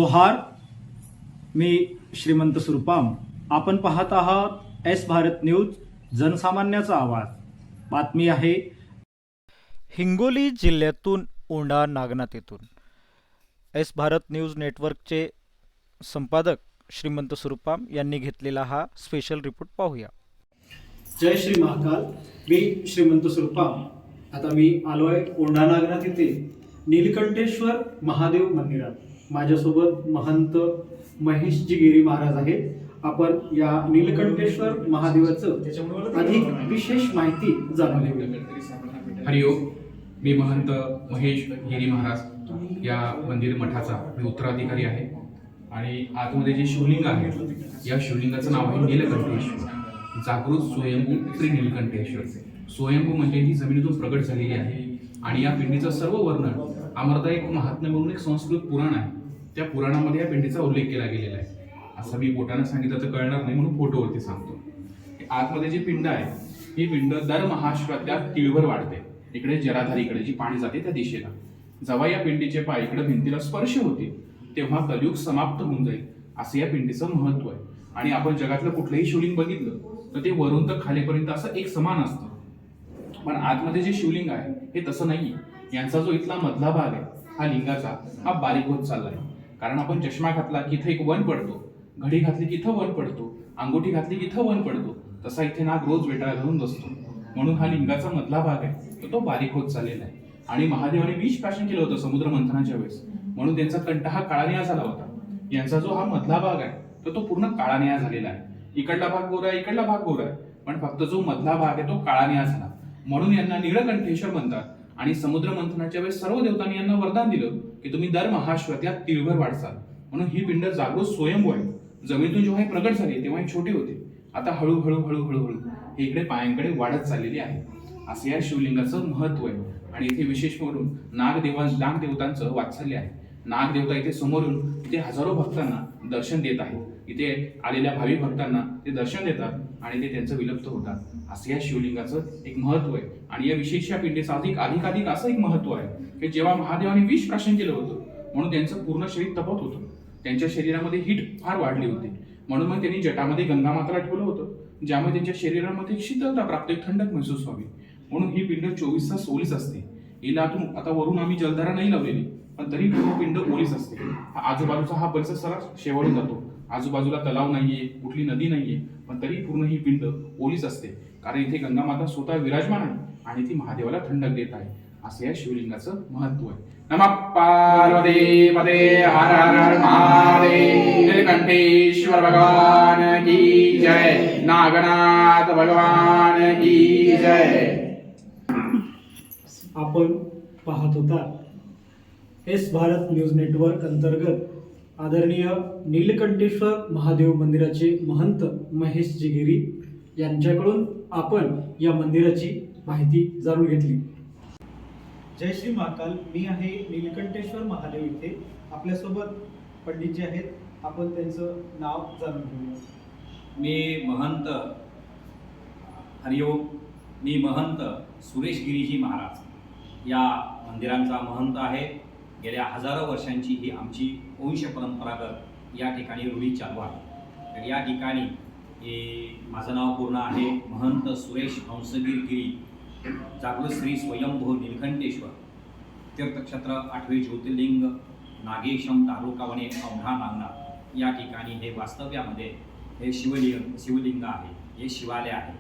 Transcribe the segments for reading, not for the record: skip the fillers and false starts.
जोहार, मी श्रीमंत सुरपाम. आपण पाहत आहात एस भारत न्यूज, जनसामान्याचा आवाज. बातमी आहे हिंगोली जिल्ह्यातून औंढा नागनाथ येथून. एस भारत न्यूज नेटवर्कचे संपादक श्रीमंत सुरपाम यांनी घेतलेला हा स्पेशल रिपोर्ट पाहूया. जय श्री महाकाल. मी श्रीमंत सुरपाम. आता मी आलोय औंढा नागनाथ येथे नीलकंठेश्वर महादेव मंदिरात. माझ्यासोबत महंत महेशजी गिरी महाराज आहेत. आपण या नीलकंठेश्वर महादेवाचं अधिक विशेष माहिती जाणून घेऊया. हरिओम. मी महंत महेश गिरी महाराज या मंदिर मठाचा मी उत्तराधिकारी आहे. आणि आतमध्ये जे शिवलिंग आहे या शिवलिंगाचं नाव आहे नीलकंठेश्वर, जागृत स्वयंभू श्री नीलकंठेश्वर. स्वयंभू म्हणजे ही जमिनीतून प्रगट झालेली आहे. आणि या पिंडीचं सर्व वर्णन अमरदायक महात्म्य म्हणून एक संस्कृत पुराण आहे, त्या पुराणामध्ये या पिंडीचा उल्लेख केला गेलेला आहे. असं मी बोटानं सांगितलं तर कळणार नाही म्हणून फोटोवरती सांगतो. आतमध्ये जी पिंड आहे ही पिंड दर महाश्वात्यात तिळभर वाढते. इकडे जराधारीकडे जी पाणी जाते त्या दिशेला. जेव्हा या पिंडीचे पाय इकडे भिंतीला स्पर्श होतील तेव्हा कलियुग समाप्त होऊन जाईल, असं या पिंडीचं महत्व आहे. आणि आपण जगातलं कुठलंही शिवलिंग बघितलं तर ते वरून तर खालीपर्यंत असं एक समान असतं. पण आतमध्ये जे शिवलिंग आहे हे तसं नाही. यांचा जो इथला मधला भाग आहे हा लिंगाचा हा बारीक होत चाललाय. कारण आपण चष्मा घातला की इथं एक वन पडतो, घडी घातली की इथं वन पडतो, अंगोठी घातली की इथं वन पडतो. तसा इथे नाग रोज वेटाळा घालून बसतो. म्हणून हा लिंगाचा मधला भाग आहे तो बारीक होत चाललेला आहे. आणि महादेवाने विष प्राशन केलं होतं समुद्र मंथनाच्या वेळेस, म्हणून त्यांचा कंठ हा काळानिळा झाला होता. यांचा जो हा मधला भाग आहे तो पूर्ण काळानिळा झालेला आहे. इकडला भाग गोरा आहे, इकडला भाग गोरा आहे, पण फक्त जो मधला भाग आहे तो काळानिळा झाला. म्हणून यांना नीलकंठेश्वर म्हणतात. आणि समुद्र मंथनाच्या वेळेस सर्व देवतांनी यांना वरदान दिलं की तुम्ही दर महाश्वत्यात तिळभर वाढसाल. म्हणून ही पिंड जागृत स्वयंभू आहे. जमिनीतून जेव्हा हे प्रगट झाले तेव्हा हे छोटे होते. आता हळूहळू हळूहळू हे इकडे पायांकडे वाढत चाललेले आहे. असं या शिवलिंगाचं महत्व आहे. आणि इथे विशेष करून नागदेवतांचं वात्सल्य आहे. नागदेवता इथे समोरून इथे हजारो भक्तांना दर्शन देत आहेत. इथे आलेल्या भावी भक्तांना ते दर्शन देतात आणि ते त्यांचं विलुप्त होतात. असं या शिवलिंगाचं एक महत्व आहे. आणि या विशेष या पिंडीचं अधिक असं एक महत्व आहे की जेव्हा महादेवाने विष प्राशन केलं होतं म्हणून त्यांचं पूर्ण शरीर तपत होतं. त्यांच्या शरीरामध्ये हीट फार वाढली होती. म्हणून मग त्यांनी जटामध्ये गंगामाताला ठेवलं होतं, ज्यामुळे त्यांच्या शरीरामध्ये शीतलता प्राप्त, एक थंडक महसूस व्हावी. म्हणून ही पिंड 24 तास ओलीच असते. हिला आता वरून आम्ही जलधारा नाही लावलेली, पण तरी पूर्ण पिंड ओलीच असते. आजूबाजूचा हा परिसर सरळ शेवाळून जातो. आजूबाजूला तलाव नाहीये, कुठली नदी नाहीये, पण तरी पूर्ण ही पिंड ओलीच असते. कारण इथे गंगामाता स्वतः विराजमान आहे आणि ती महादेवाला थंडक देत आहे. असं या शिवलिंगाचं महत्व आहे. नमः पार्वती पते हर हर महादेव. नीलकंठेश्वर भगवान की जय. नागनाथ भगवान की जय. आपण पाहत होता एस भारत न्यूज नेटवर्क अंतर्गत आदरणीय नीलकंठेश्वर महादेव मंदिराचे महंत महेशजी गिरी यांच्याकडून आपण या मंदिराची माहिती जाणून घेतली. जय श्री महाकाल. मी आहे नीलकंठेश्वर महादेव इथे. आपल्यासोबत पंडितजी आहेत. आपण त्यांचं नाव जाणून घेऊया. मी महंत हरिओम. मी महंत सुरेश गिरीजी महाराज या मंदिरांचा महंत आहे. गेल्या हजारो वर्षांची ही आमची वंश परंपरागत या ठिकाणी रूढी चालू आहे. तर या ठिकाणी माझं नाव पूर्ण आहे महंत सुरेश हंसगिर गिरी, जागृत श्री स्वयंभू नीलकंठेश्वर, तीर्थक्षेत्र 8वे ज्योतिर्लिंग नागेशम तालुका वने औंढा नागनाथ. या ठिकाणी हे वास्तव्यामध्ये हे शिवलिंग आहे, हे शिवालय आहे.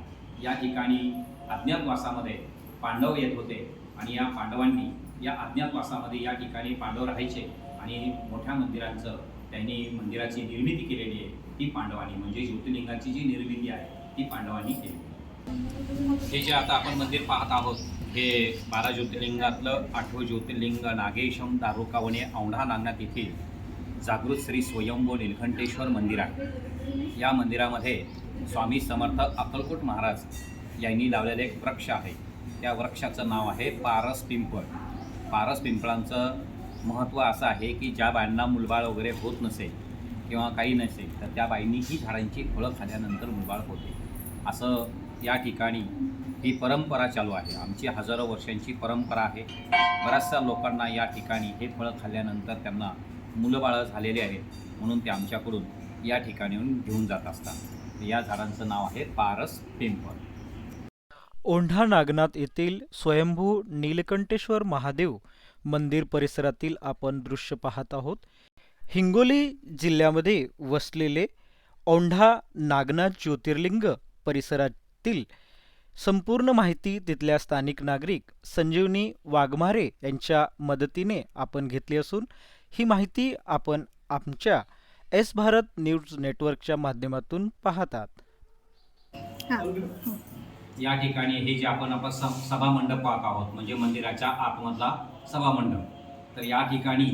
या ठिकाणी अज्ञातवासामध्ये पांडव येत होते आणि या पांडवांनी या अज्ञातवासामध्ये या ठिकाणी पांडव राहायचे आणि मोठ्या मंदिरांचं त्यांनी मंदिराची निर्मिती केलेली आहे. ती पांडवांनी म्हणजे ज्योतिर्लिंगाची जी निर्मिती आहे ती पांडवांनी केली. हे जे आता आपण मंदिर पाहत आहोत हे 12 ज्योतिर्लिंगातलं 8वं ज्योतिर्लिंग नागेशम तालुका वने औंढा नागनाथ येथील जागृत श्री स्वयंभू नीलकंठेश्वर मंदिर आहे. या मंदिरामध्ये स्वामी समर्थ अक्कलकोट महाराज यांनी लावलेले एक वृक्ष आहे. त्या वृक्षाचं नाव आहे पारस पिंपळ. पारस पिंपळांचं महत्त्व असं आहे की ज्या बायांना मुलबाळ वगैरे होत नसेल किंवा काही नसेल तर त्या बाईंनी ही झाडांची फळं खाल्ल्यानंतर मुलबाळ होते. असं या ठिकाणी ही परंपरा चालू आहे. आमची हजारो वर्षांची परंपरा आहे. बऱ्याचशा लोकांना या ठिकाणी हे फळं खाल्ल्यानंतर त्यांना मुलंबाळं झालेली आहेत म्हणून ते आमच्याकडून या ठिकाणी येऊन घेऊन जात असतात. या झाडांचं नाव आहे पारस पिंपळ. औंढा नागनाथ येथील स्वयंभू नीलकंठेश्वर महादेव मंदिर परिसरातील आपण दृश्य पाहत आहोत. हिंगोली जिल्ह्यामध्ये वसलेले औंढा नागनाथ ज्योतिर्लिंग परिसरातील संपूर्ण माहिती तिथल्या स्थानिक नागरिक संजीवनी वाघमारे यांच्या मदतीने आपण घेतली असून ही माहिती आपण आमच्या एस भारत न्यूज नेटवर्कच्या माध्यमातून पाहतात. या ठिकाणी हे जे आपण सभा मंडप पाहत आहोत म्हणजे मंदिराच्या आतमधला सभा मंडप. तर या ठिकाणी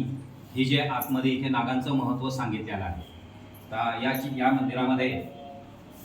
हे जे आतमध्ये इथे नागांचं महत्त्व सांगितलेलं आहे. तर या मंदिरामध्ये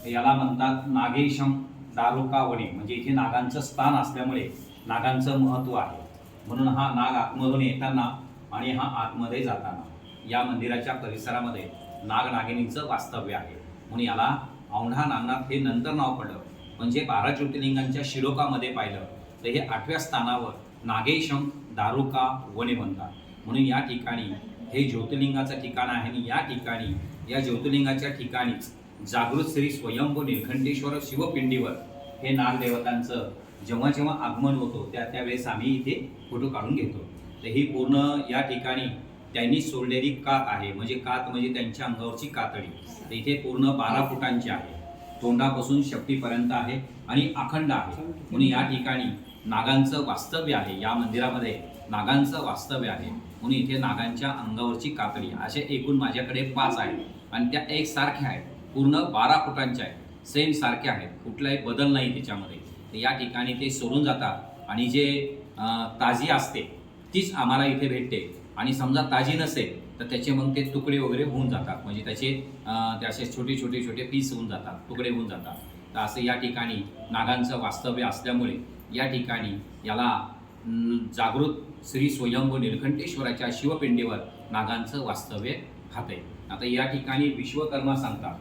याला म्हणतात नागेशम दारुकावडी, म्हणजे इथे नागांचं स्थान असल्यामुळे नागांचं महत्त्व आहे. म्हणून हा नाग आतमधून येताना आणि हा आतमध्ये जाताना या मंदिराच्या परिसरामध्ये नागनागिनीचं वास्तव्य आहे. म्हणून याला औंढा नागनाथ हे नंतर नाव पडलं. म्हणजे 12 ज्योतिर्लिंगांच्या शिरोकामध्ये पाहिलं तर हे 8व्या स्थानावर नागेशम दारुका वने म्हणतात. म्हणून या ठिकाणी हे ज्योतिर्लिंगाचं ठिकाण आहे आणि या ठिकाणी या ज्योतिर्लिंगाच्या ठिकाणीच जागृत श्री स्वयंभू नीलकंठेश्वर शिवपिंडीवर हे नागदेवतांचं जेव्हा जेव्हा आगमन होतो त्यावेळेस आम्ही इथे फोटो काढून घेतो. तर ही पूर्ण या ठिकाणी त्यांनी सोडलेली कात आहे. म्हणजे कात म्हणजे त्यांच्या अंगावरची कातडी. तर इथे पूर्ण 12 फुटांची आहे, तोंडापासून शेपटीपर्यंत आहे आणि अखंड आहे. म्हणून या ठिकाणी नागांचं वास्तव्य आहे. या मंदिरामध्ये नागांचं वास्तव्य आहे. म्हणून इथे नागांच्या अंगावरची कातडी असे एकूण माझ्याकडे 5 आहेत आणि त्या एकसारख्या आहेत. पूर्ण 12 फुटांच्या आहेत, सेम सारख्या आहेत, कुठलाही बदल नाही त्याच्यामध्ये. तर या ठिकाणी ते सोडून जातात आणि जे ताजी असते तीच आम्हाला इथे भेटते. आणि समजा ताजी नसेल तर त्याचे मग ते तुकडे वगैरे होऊन जातात. म्हणजे त्याचे असे छोटे छोटे छोटे पीस होऊन जातात, तुकडे होऊन जातात. तर असं या ठिकाणी नागांचं वास्तव्य असल्यामुळे या ठिकाणी याला जागृत श्री स्वयंभू नीलकंठेश्वराच्या शिवपिंडीवर नागांचं वास्तव्य खाते. आता या ठिकाणी विश्वकर्मा सांगतात.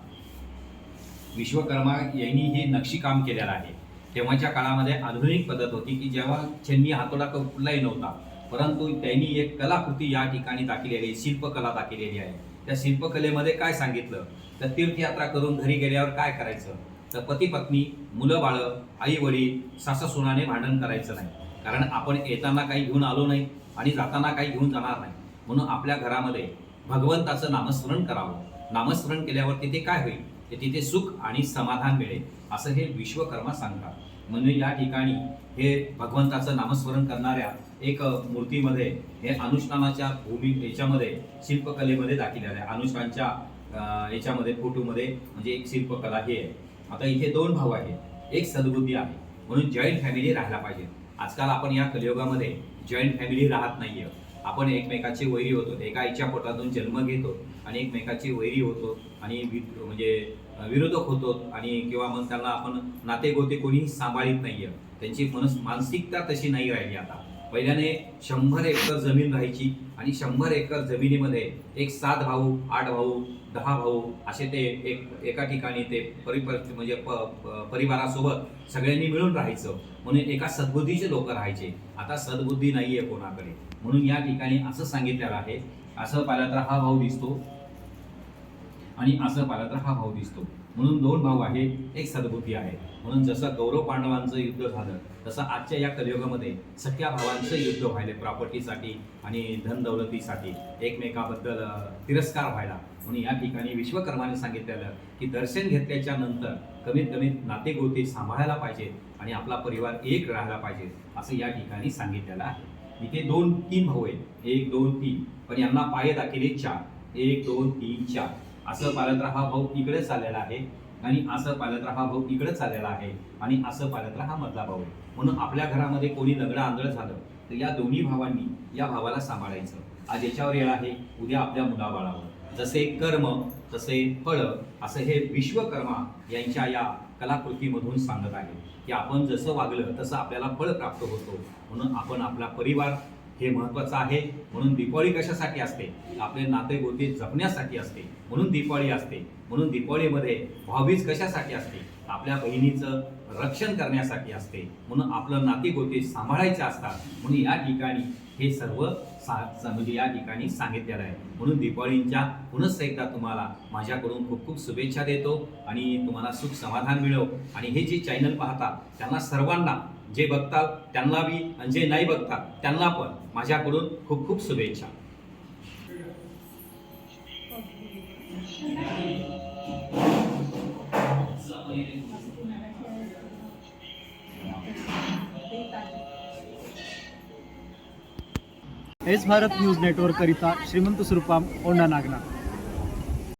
विश्वकर्मा यांनी हे नक्षीकाम केलेलं आहे. तेव्हाच्या काळामध्ये आधुनिक पद्धत होती की जेव्हा छन्नी हातोडा कुठलाही नव्हता, परंतु त्यांनी एक कलाकृती या ठिकाणी दाखवलेली आहे, शिल्पकला दाखवलेली आहे. त्या शिल्पकलेमध्ये काय सांगितलं तर तीर्थयात्रा करून घरी गेल्यावर काय करायचं तर पती पत्नी, मुलं बाळं, आई वडील, सासा सुनाने भांडण करायचं नाही. कारण आपण येताना काही घेऊन आलो नाही आणि जाताना काही घेऊन जाणार नाही. म्हणून आपल्या घरामध्ये भगवंताचं नामस्मरण करावं. नामस्मरण केल्यावर तिथे काय होईल तर तिथे सुख आणि समाधान मिळेल असं हे विश्वकर्मा सांगतात. म्हणजे या ठिकाणी हे भगवंताचं नामस्मरण करणाऱ्या एक मूर्तीमध्ये हे अनुष्ठानाच्या याच्यामध्ये शिल्पकलेमध्ये दाखवलेलं आहे. अनुष्ठानच्या याच्यामध्ये फोटोमध्ये म्हणजे एक शिल्पकला हे आहे. आता इथे 2 भाऊ आहेत, एक सद्बुद्धी आहे. म्हणून जॉईंट फॅमिली राहायला पाहिजे. आजकाल आपण या कलियुगामध्ये जॉईंट फॅमिली राहत नाहीये. आपण एकमेकाचे वैरी होतो, एका आईच्या पोटातून जन्म घेतो आणि एकमेकाची वैरी होतो आणि म्हणजे विरोधक होतो आणि किंवा मग त्यांना आपण नातेगोते कोणीही सांभाळीत नाहीये. त्यांची मानसिकता तशी नाही राहिली आता. पहिल्याने 100 एकर जमीन राहायची आणि 100 एकर जमिनीमध्ये एक 7 भाऊ, 8 भाऊ, 10 भाऊ असे ते एका ठिकाणी ते म्हणजे परिवारासोबत सगळ्यांनी मिळून राहायचं. म्हणून एका सद्बुद्धीचे लोक राहायचे. आता सद्बुद्धी नाहीये कोणाकडे. म्हणून या ठिकाणी असं सांगितलेलं आहे, असं पाहिलं तर हा भाऊ दिसतो आणि असं पाहिलं तर हा भाऊ दिसतो. म्हणून 2 भाऊ आहेत, एक सद्बुद्धी आहे. म्हणून जसं कौरव पांडवांचं युद्ध झालं तसं आजच्या या कलियुगामध्ये सख्या भावांचं युद्ध व्हायला, प्रॉपर्टीसाठी आणि धनदौलतीसाठी एकमेकाबद्दल तिरस्कार व्हायला. म्हणून या ठिकाणी विश्वकर्माने सांगितलेलं की दर्शन घेतल्याच्या नंतर कमीत कमी नातेगोते सांभाळायला पाहिजे आणि आपला परिवार एक राहायला पाहिजे असं या ठिकाणी सांगितलेलं आहे. इथे 2-3 भाऊ आहेत, 1, 2, 3, पण यांना पाय दाखवले 4, 1, 2, 3, 4. असं पाहिलं तर हा भाऊ इकडे चाललेला आहे आणि असं पाहिलं तर हा भाऊ इकडे चाललेला आहे आणि असं पाहिलं तर हा मधला भाऊ आहे. म्हणून आपल्या घरामध्ये कोणी लग्न आंधळ झालं तर या दोन्ही भावांनी या भावाला सांभाळायचं. आज याच्यावर येळ आहे, उद्या आपल्या मुलाबाळावर. जसे कर्म तसे फळ असं हे विश्वकर्मा यांच्या या कलाकृतीमधून सांगत आहे की आपण जसं वागलं तसं आपल्याला फळ प्राप्त होतो. म्हणून आपण आपला परिवार हे महत्त्वाचं आहे. म्हणून दीपावली कशासाठी असते? आपले नातेगोते जपण्यासाठी असते, म्हणून दीपावली असते. म्हणून दीपावलीमध्ये भाऊबीज कशासाठी असते? आपल्या बहिणीचं रक्षण करण्यासाठी असते, म्हणून आपलं नातेगोते सांभाळायचे असतात. म्हणून या ठिकाणी हे सर्व म्हणजे या ठिकाणी सांगितलेलं आहे. म्हणून दीपावलींच्या पुनश्च एकदा तुम्हाला माझ्याकडून खूप खूप शुभेच्छा देतो आणि तुम्हाला सुख समाधान मिळो. आणि हे जे चॅनल पाहतात त्यांना सर्वांना, जे बघतात त्यांना बी आणि जे नाही बघतात त्यांना पण माझ्याकडून खूप खूप शुभेच्छा. एस भारत न्यूज नेटवर्क करिता श्रीमंत सुरपाम, औंढा नागनाथ.